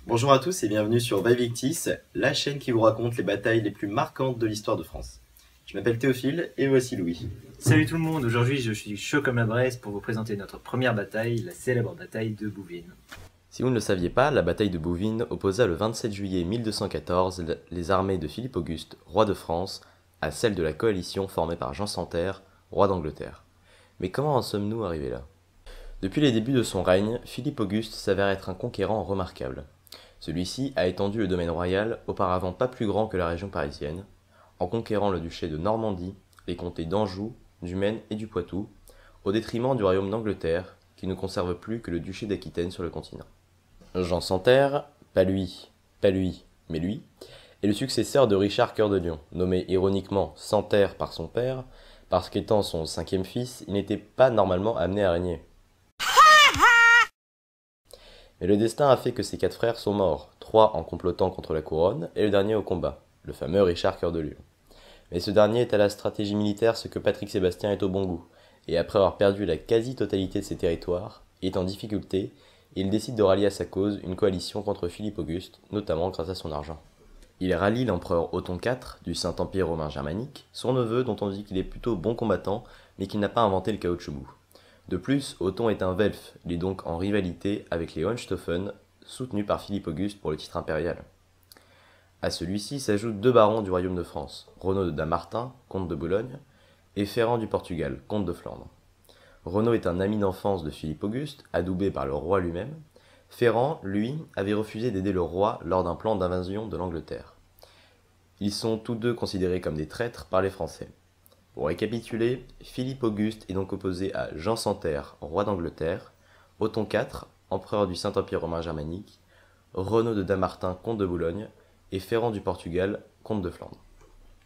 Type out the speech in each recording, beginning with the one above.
Bonjour à tous et bienvenue sur Vivictis, la chaîne qui vous raconte les batailles les plus marquantes de l'histoire de France. Je m'appelle Théophile et voici Louis. Salut tout le monde, aujourd'hui je suis chaud comme la braise pour vous présenter notre première bataille, la célèbre bataille de Bouvines. Si vous ne le saviez pas, la bataille de Bouvines opposa le 27 juillet 1214 les armées de Philippe Auguste, roi de France, à celles de la coalition formée par Jean sans Terre, roi d'Angleterre. Mais comment en sommes-nous arrivés là? Depuis les débuts de son règne, Philippe Auguste s'avère être un conquérant remarquable. Celui-ci a étendu le domaine royal, auparavant pas plus grand que la région parisienne, en conquérant le duché de Normandie, les comtés d'Anjou, du Maine et du Poitou, au détriment du royaume d'Angleterre, qui ne conserve plus que le duché d'Aquitaine sur le continent. Jean sans Terre, pas lui, mais lui, est le successeur de Richard Cœur de Lion, nommé ironiquement sans Terre par son père, parce qu'étant son cinquième fils, il n'était pas normalement amené à régner. Mais le destin a fait que ses 4 frères sont morts, 3 en complotant contre la couronne, et le dernier au combat, le fameux Richard Cœur de Lion. Mais ce dernier est à la stratégie militaire ce que Patrick Sébastien est au bon goût, et après avoir perdu la quasi-totalité de ses territoires, il est en difficulté, et il décide de rallier à sa cause une coalition contre Philippe Auguste, notamment grâce à son argent. Il rallie l'empereur Othon IV du Saint-Empire romain germanique, son neveu dont on dit qu'il est plutôt bon combattant, mais qu'il n'a pas inventé le caoutchouc. De plus, Othon est un Welf, il est donc en rivalité avec les Hohenstaufen, soutenus par Philippe Auguste pour le titre impérial. À celui-ci s'ajoutent 2 barons du royaume de France, Renaud de Damartin, comte de Boulogne, et Ferrand du Portugal, comte de Flandre. Renaud est un ami d'enfance de Philippe Auguste, adoubé par le roi lui-même. Ferrand, lui, avait refusé d'aider le roi lors d'un plan d'invasion de l'Angleterre. Ils sont tous deux considérés comme des traîtres par les Français. Pour récapituler, Philippe Auguste est donc opposé à Jean sans Terre, roi d'Angleterre, Othon IV, empereur du Saint-Empire romain germanique, Renaud de Damartin, comte de Boulogne, et Ferrand du Portugal, comte de Flandre.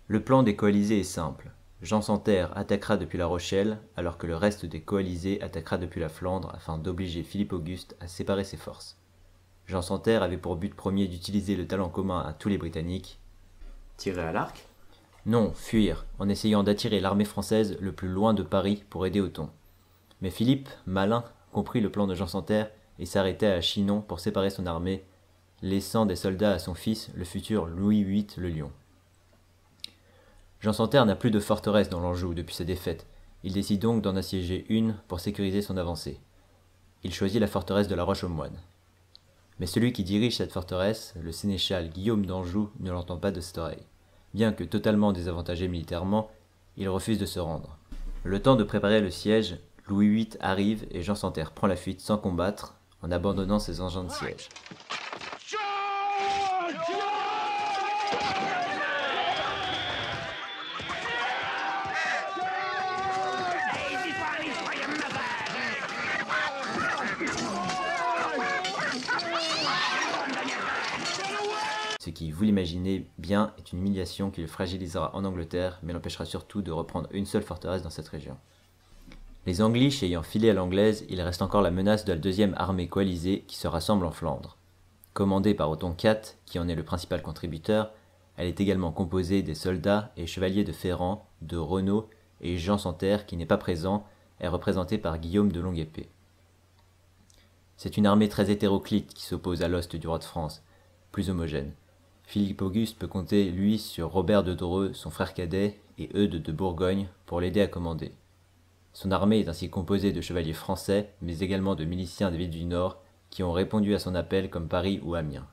Le plan des coalisés est simple. Jean sans Terre attaquera depuis La Rochelle, alors que le reste des coalisés attaquera depuis la Flandre afin d'obliger Philippe Auguste à séparer ses forces. Jean sans Terre avait pour but premier d'utiliser le talent commun à tous les Britanniques. Tiré à l'arc? Non, fuir, en essayant d'attirer l'armée française le plus loin de Paris pour aider Othon. Mais Philippe, malin, comprit le plan de Jean sans Terre et s'arrêtait à Chinon pour séparer son armée, laissant des soldats à son fils, le futur Louis VIII le Lion. Jean sans Terre n'a plus de forteresse dans l'Anjou depuis sa défaite. Il décide donc d'en assiéger une pour sécuriser son avancée. Il choisit la forteresse de la Roche-aux-Moines. Mais celui qui dirige cette forteresse, le sénéchal Guillaume d'Anjou, ne l'entend pas de cette oreille. Bien que totalement désavantagé militairement, il refuse de se rendre. Le temps de préparer le siège, Louis VIII arrive et Jean sans Terre prend la fuite sans combattre, en abandonnant ses engins de siège. Ce qui, vous l'imaginez bien, est une humiliation qui le fragilisera en Angleterre, mais l'empêchera surtout de reprendre une seule forteresse dans cette région. Les Angliches ayant filé à l'anglaise, il reste encore la menace de la deuxième armée coalisée qui se rassemble en Flandre. Commandée par Othon IV, qui en est le principal contributeur, elle est également composée des soldats et chevaliers de Ferrand, de Renaud et Jean sans Terre, qui n'est pas présent, est représenté par Guillaume de Longue-Épée. C'est une armée très hétéroclite qui s'oppose à l'ost du roi de France, plus homogène. Philippe Auguste peut compter, lui, sur Robert de Dreux, son frère cadet, et Eudes de Bourgogne, pour l'aider à commander. Son armée est ainsi composée de chevaliers français, mais également de miliciens des villes du Nord, qui ont répondu à son appel comme Paris ou Amiens.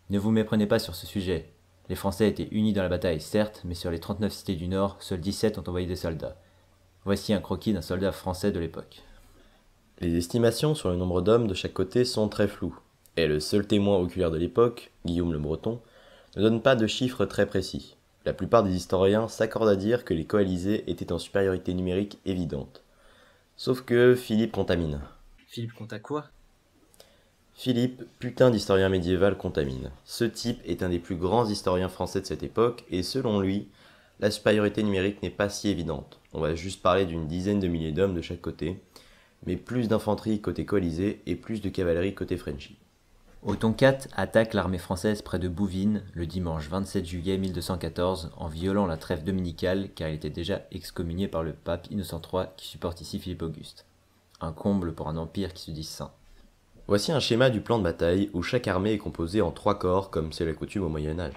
Ne vous méprenez pas sur ce sujet. Les Français étaient unis dans la bataille, certes, mais sur les 39 cités du Nord, seuls 17 ont envoyé des soldats. Voici un croquis d'un soldat français de l'époque. Les estimations sur le nombre d'hommes de chaque côté sont très floues, et le seul témoin oculaire de l'époque, Guillaume le Breton, ne donne pas de chiffres très précis. La plupart des historiens s'accordent à dire que les coalisés étaient en supériorité numérique évidente. Sauf que Philippe contamine. Philippe compte à quoi? Philippe, putain d'historien médiéval, contamine. Ce type est un des plus grands historiens français de cette époque, et selon lui, la supériorité numérique n'est pas si évidente. On va juste parler d'une dizaine de milliers d'hommes de chaque côté, mais plus d'infanterie côté coalisé et plus de cavalerie côté Frenchy. Othon IV attaque l'armée française près de Bouvines le dimanche 27 juillet 1214 en violant la trêve dominicale car il était déjà excommunié par le pape Innocent III qui supporte ici Philippe Auguste. Un comble pour un empire qui se dit saint. Voici un schéma du plan de bataille où chaque armée est composée en 3 corps comme c'est la coutume au Moyen-Âge.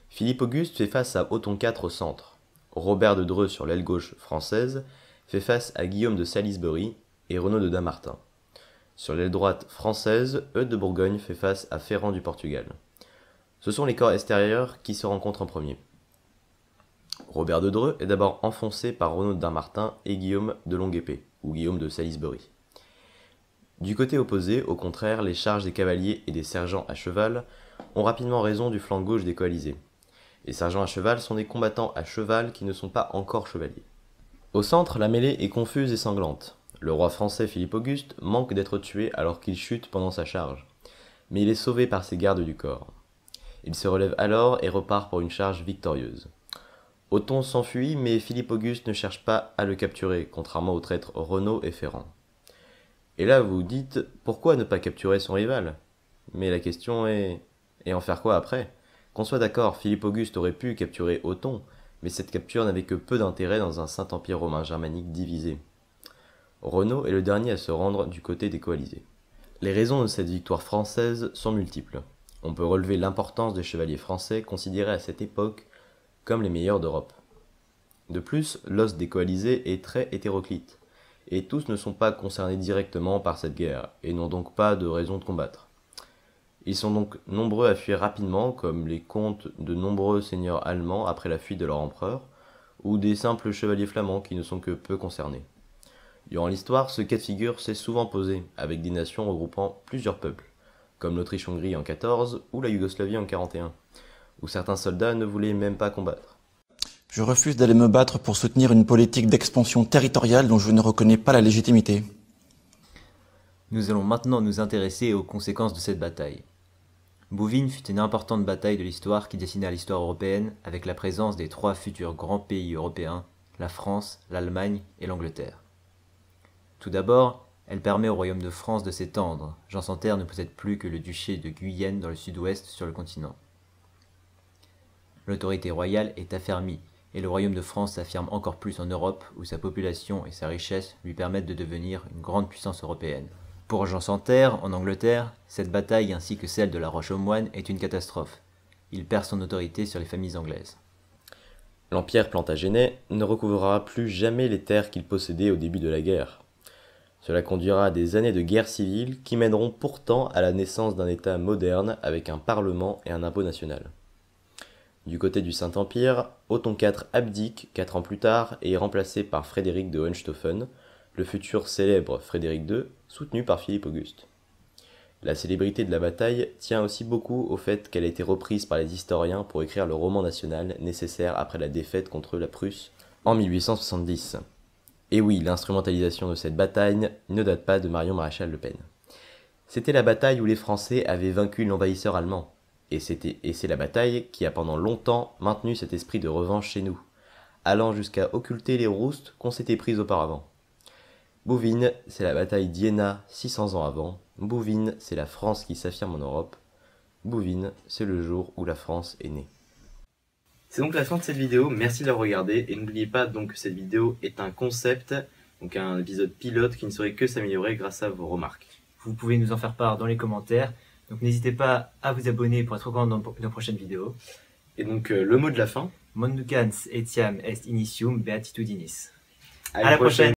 Philippe Auguste fait face à Othon IV au centre. Robert de Dreux sur l'aile gauche française fait face à Guillaume de Salisbury et Renaud de Dampmartin. Sur l'aile droite française, Eudes de Bourgogne fait face à Ferrand du Portugal. Ce sont les corps extérieurs qui se rencontrent en premier. Robert de Dreux est d'abord enfoncé par Renaud de Dampmartin et Guillaume de Longue-Épée, ou Guillaume de Salisbury. Du côté opposé, au contraire, les charges des cavaliers et des sergents à cheval ont rapidement raison du flanc gauche des coalisés. Les sergents à cheval sont des combattants à cheval qui ne sont pas encore chevaliers. Au centre, la mêlée est confuse et sanglante. Le roi français Philippe Auguste manque d'être tué alors qu'il chute pendant sa charge, mais il est sauvé par ses gardes du corps. Il se relève alors et repart pour une charge victorieuse. Othon s'enfuit, mais Philippe Auguste ne cherche pas à le capturer, contrairement aux traîtres Renaud et Ferrand. Et là vous vous dites, pourquoi ne pas capturer son rival? Mais la question est, et en faire quoi après? Qu'on soit d'accord, Philippe Auguste aurait pu capturer Othon, mais cette capture n'avait que peu d'intérêt dans un Saint-Empire romain germanique divisé. Renaud est le dernier à se rendre du côté des coalisés. Les raisons de cette victoire française sont multiples. On peut relever l'importance des chevaliers français considérés à cette époque comme les meilleurs d'Europe. De plus, l'os des coalisés est très hétéroclite, et tous ne sont pas concernés directement par cette guerre, et n'ont donc pas de raison de combattre. Ils sont donc nombreux à fuir rapidement, comme les comtes de nombreux seigneurs allemands après la fuite de leur empereur, ou des simples chevaliers flamands qui ne sont que peu concernés. Durant l'histoire, ce cas de figure s'est souvent posé, avec des nations regroupant plusieurs peuples, comme l'Autriche-Hongrie en 14 ou la Yougoslavie en 41, où certains soldats ne voulaient même pas combattre. Je refuse d'aller me battre pour soutenir une politique d'expansion territoriale dont je ne reconnais pas la légitimité. Nous allons maintenant nous intéresser aux conséquences de cette bataille. Bouvines fut une importante bataille de l'histoire qui dessina l'histoire européenne avec la présence des 3 futurs grands pays européens, la France, l'Allemagne et l'Angleterre. Tout d'abord, elle permet au royaume de France de s'étendre. Jean sans Terre ne possède plus que le duché de Guyenne dans le sud-ouest sur le continent. L'autorité royale est affermie, et le royaume de France s'affirme encore plus en Europe où sa population et sa richesse lui permettent de devenir une grande puissance européenne. Pour Jean sans Terre, en Angleterre, cette bataille ainsi que celle de la Roche-aux-Moines est une catastrophe. Il perd son autorité sur les familles anglaises. L'Empire Plantagenet ne recouvrera plus jamais les terres qu'il possédait au début de la guerre. Cela conduira à des années de guerre civile qui mèneront pourtant à la naissance d'un État moderne avec un parlement et un impôt national. Du côté du Saint-Empire, Othon IV abdique 4 ans plus tard et est remplacé par Frédéric de Hohenstaufen, le futur célèbre Frédéric II, soutenu par Philippe Auguste. La célébrité de la bataille tient aussi beaucoup au fait qu'elle a été reprise par les historiens pour écrire le roman national nécessaire après la défaite contre la Prusse en 1870. Et oui, l'instrumentalisation de cette bataille ne date pas de Marion Maréchal Le Pen. C'était la bataille où les Français avaient vaincu l'envahisseur allemand. Et c'est la bataille qui a pendant longtemps maintenu cet esprit de revanche chez nous, allant jusqu'à occulter les roustes qu'on s'était prises auparavant. Bouvines, c'est la bataille d'Iéna 600 ans avant. Bouvines, c'est la France qui s'affirme en Europe. Bouvines, c'est le jour où la France est née. C'est donc la fin de cette vidéo, merci de l'avoir regardé, et n'oubliez pas donc que cette vidéo est un concept, donc un épisode pilote qui ne saurait que s'améliorer grâce à vos remarques. Vous pouvez nous en faire part dans les commentaires. Donc n'hésitez pas à vous abonner pour être au courant de nos prochaines vidéos. Et donc le mot de la fin. Mondukans etiam est initium beatitudinis. À la prochaine.